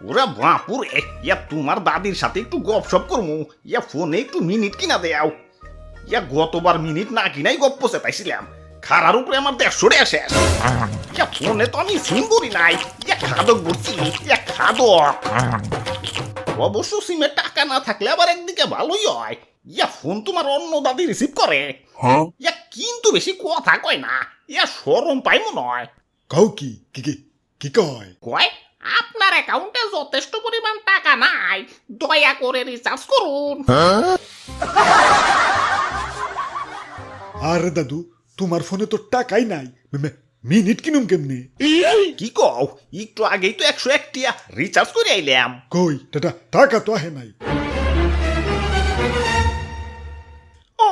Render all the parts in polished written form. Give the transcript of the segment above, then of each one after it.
ওরা বাপুরে, ইয়া তোমার দাদির সাথে একটু গপসপ করমু, ইয়া ফোনে একটু মিনিট কিনা দেও। ইয়া গতবার মিনিট না কিনাই গপ্প চেতাইছিলাম, খারার উপরে আমার 150 টাকা শেষ। ইয়া ফোনে তো আমি সিম করি নাই, ইয়া খাদক বলছি, ইয়া খাদক। অবশ্য সিমে টাকা না থাকলে আবার একদিকে ভালোই হয়, ইয়া ফোন তোমার অন্য দাদি রিসিভ করে। ইয়া কিন্তু বেশি কথা কয় না, ইয়া শরম পাই মনে হয়। কও কি কি কি কি কয়? কয় আপনার অ্যাকাউন্টে যথেষ্ট পরিমাণ টাকা নাই, দয়া করে রিচার্জ করুন। আরে দাদু, তোমার ফোনে তো টাকাই নাই, মিনিট কিনুম কেমনে? কি কও, একটু আগেই তো 101 টিয়া রিচার্জ করে আইলাম। কই টাকা তো আহে নাই।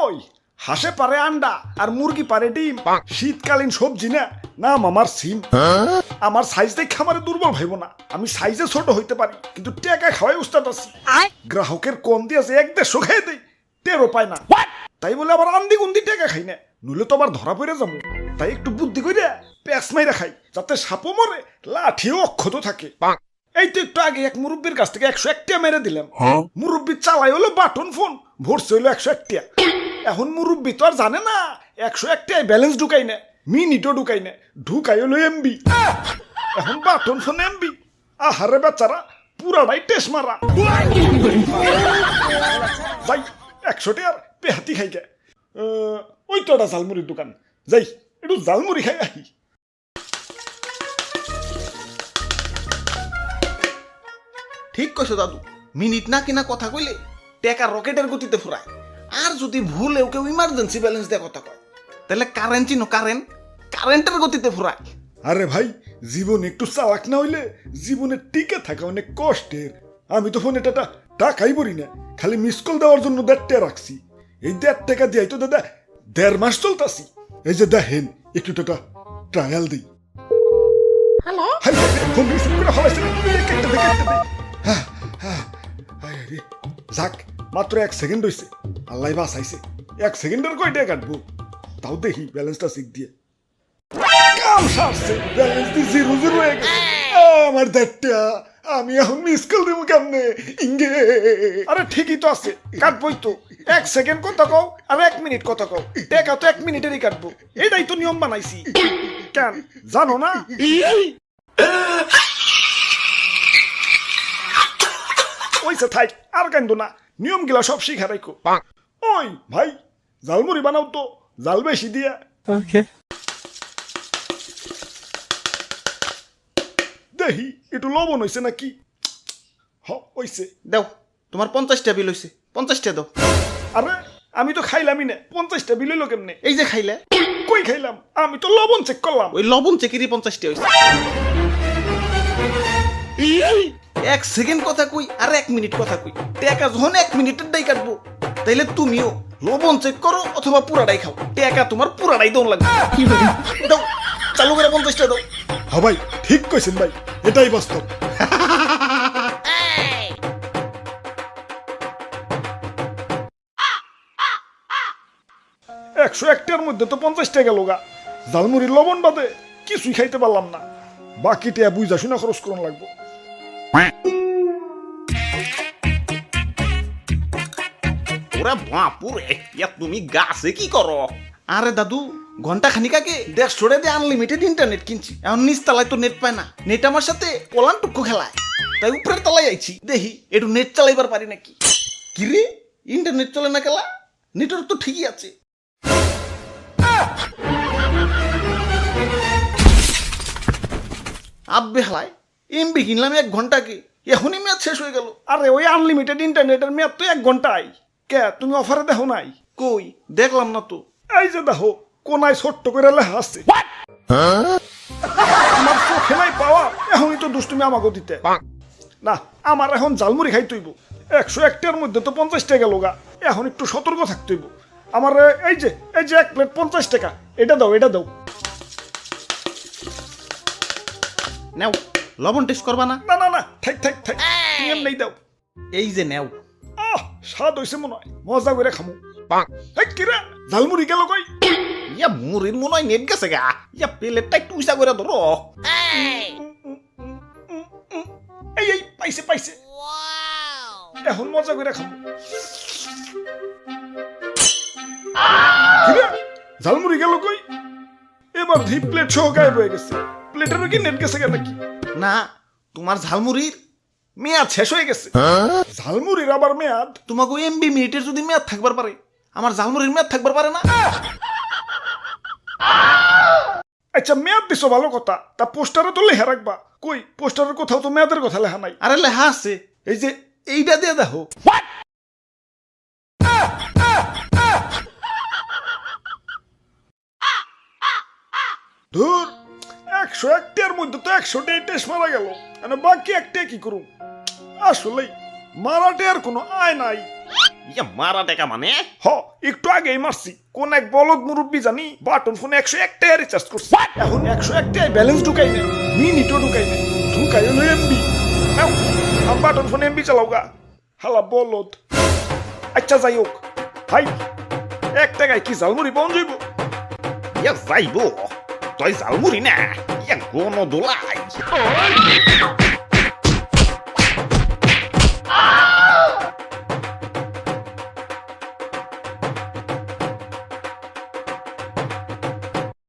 ওই হাঁসে পারে আন্ডা আর মুরগি পারে ডিম, শীতকালীন সবজি না, নাম আমার সিম। আমার সাইজ দেখে আমার দুর্বল ভাইব না, আমি সাইজে ছোট হইতে পারি কিন্তু টাকা খাওয়াই উস্তাদ আছি। গ্রাহকের কম দিয়ে আছে 1-150 খেয়ে দেই, টেরও পায় না। তাই বলে আবার আন্দি গুন্দি টাকা খাই না, নইলে তো আবার ধরা পড়ে যাবো। তাই একটু বুদ্ধি করে প্যাঁচ মাইরা খাই, যাতে সাপও মরে লাঠিও অক্ষত থাকে। এই তো একটু আগে এক মুরব্বীর কাছ থেকে 101 টাকা মেরে দিলাম। মুরব্বী চালাই হলো বাটন ফোন, ভরছে হলো 101 টাকা। এখন মুরব্বী তো আর জানে না 101 টাকায় ব্যালেন্স ঢুকাই না, মিনিটও ঢুকাই না, ঢুকাই হলো এমবি। এখন বাটন ফোন এমবি, আহারে বেচারা পুরাটাই টেস মারা। যাই 100 টাকার পেহাতি খাই গে। ওই তো একটা ঝালমুড়ির দোকান, যাই একটু ঝালমুড়ি খাই আহি। ঠিক কইছো দাদু, মিনিট না কিনা কথা কইলে টাকা রকেটের গতিতে ফুরায়। আর যদি ভুলেও কেউ ইমার্জেন্সি ব্যালেন্স দিয়ে কথা কয়, তাহলে কারেন্ট চিনো, কারেন্টের গতিতে ফুরায়। আরে ভাই, জীবন একটু চালাক না হইলে জীবনে টিকে থাকা অনেক কষ্টের। আমি তো ফোনে টাকাই বলি না, খালি মিস কল দেওয়ার জন্য 1.5 টাকা রাখছি। এই 1.5 টাকা দিয়ে তো দাদা 1.5 মাস চলতাছি। এই যে দেখেন একটু ট্রায়াল দিই। হ্যালো, ফোন রিসিভ করে ফলাইছে, কেটে দে। যাক, মাত্র 1 সেকেন্ড হইছে, আল্লাহ বাঁচাইছে। 1 সেকেন্ডের কয় টাকা কাটবো? তাও দেখি ব্যালেন্সটা চেক দিয়ে। কাম সারছে, ব্যালেন্স দি 0 হয়ে গেছে। আমার 1.5 টাকা, আমি এখন মিস কল দেবো কেমনে? ইঙ্গে আরে ঠিকই তো আছে, কাটবই তো। 1 সেকেন্ড কথা কও আর 1 মিনিট কথা কও, টাকা তো 1 মিনিটেরই কাটবো। এটাই তো নিয়ম বানাইছি, কেন জানো না? ওইসে থাই, আর কান্দো না, নিয়ম গিলা সব শিখা রাখো। ওই ভাই, ঝালমুড়ি বানাও তো, জাল বেশি দিয়া। দেখি একটু লবণ হইছে নাকি। হইছে, দাও, তোমার 50 টাকা বিল হইছে, 50 টাকা দাও। আরে আমি তো খাইলামই না, 50টা বিল হইলো কেমনে? এই যে খাইলে। কই খাইলাম? আমি তো লবণ চেক করলাম। ওই লবণ চেকেরই 50 টাকা হইছে। 1 সেকেন্ড কথা কই আর 1 মিনিট কথা কই, টাকা যখন 1 মিনিটের দাই কাটবো, তাইলে তুমিও লবণ চেক করো অথবা পুরাটাই খাও, টাকা তোমার পুরাটাই দন লাগবে। দাও, চালু করে 50 টাকা দাও। হ্যাঁ ভাই, ঠিক কইছেন ভাই, এটাই বাস্তব। 101 টাকার মধ্যে তো 50 টাকা লোগা, ঝালমুড়ির লবণ বাদে কিছুই খাইতে পারলাম না। বাকি টাকা বুঝা শুনে খরচ করুন লাগবো। ওরা বাপুরে, ইয়া তুমি গাছে কি করো? আরে দাদু, ঘন্টা খানিক আগে 150 টাকা দিয়ে আনলিমিটেড ইন্টারনেট কিনছি। এখন নিচ তলায় তো নেট পায় না, নেট আমার সাথে কলান টুকু খেলায়। তাই উপরের তলায় আইছি, দেখি একটু নেট চালাইবার পারি নাকি। কি রে, ইন্টারনেট চলে না খেলা? নেটওয়ার্ক তো ঠিকই আছে। আব্বে হালায়, এমবি কিনলাম 1 ঘন্টাকে, এখনই মেয়াদ শেষ হয়ে গেল। আরে ওই আনলিমিটেড ইন্টারনেটের মেয়াদ তো 1 ঘন্টায়। কে তুমি অফারে দেখো নাই? কই দেখলাম না তো। এই যে দেখো, কোনায় ছোট্ট করে লেখা আছে। আমার চোখে নাই পাওয়া, এখনই তো দুষ্টুমি আমাকে দিতে না। আমার এখন ঝালমুড়ি খাই তৈব। 101 টাকার মধ্যে তো 50 টাকা লোগা, এখন একটু সতর্ক থাকতে হইব। আমার এই যে 1 প্লেট 50 টাকা, এটা দাও। নেও, লবণ টেস্ট করবা না? না, থাক তুমি এমনি দাও। এই যে নেও। স্বাদ হইছে মনে হয়, মজা করে খামু। কিরা ঝালমুড়ি গেল কই? ইয়া মুড়ির মনে হয় নেট গেছে গা। ইয়া প্লেটটা একটু উঁচা করে ধরো। এই পাইছে পাইছে এখন মজা করে খাবো কিরে, ঝালমুড়ি গেল কই? এবার ধি প্লেট সহ গায়েব হয়ে গেছে। প্লেটের কি নেট গেছে কেন নাকি? না, তোমার ঝালমুড়ির মেয়াদ শেষ হয়ে গেছে। ঝালমুড়ির আবার মেয়াদ? তোমাকে এমবি মিনিটের যদি মেয়াদ থাকবার পারে, আমার ঝালমুড়ির মেয়াদ থাকবার পারে না? আচ্ছা মেয়াদ দিছো ভালো কথা, তা পোস্টারে তো লেখা রাখবা। কই পোস্টারের কোথাও তো মেয়াদের কথা লেখা নাই। আরে লেখা আছে, এই যে এইটা দিয়ে দেখো। ধুর, 101টার মধ্যে তো 100টাই টেস্ট মারা গেল, মানে বাকি একটা কি করুন? আসলেই মারাটে আর কোনো আয় নাই। ইয়া মারা টাকা মানে? হ, একটু আগেই মারছি। কোন এক বলদ মুরব্বী জানি বাটন ফোনে 101টাই রিচার্জ করছে। এখন 101টাই ব্যালেন্স ঢুকাই নেই, মিনিটও ঢুকাই নেই, ঢুকাই হলো এমবি। আমার বাটন ফোনে এমবি চালাও গা, হালা বলদ। আচ্ছা যাই হোক ভাই, 1 টাকায় কি ঝালমুড়ি পাওয়া যাইব? ইয়া যাইব, তুই ঝালমুড়ি না, ইয়া গণ দোলাই।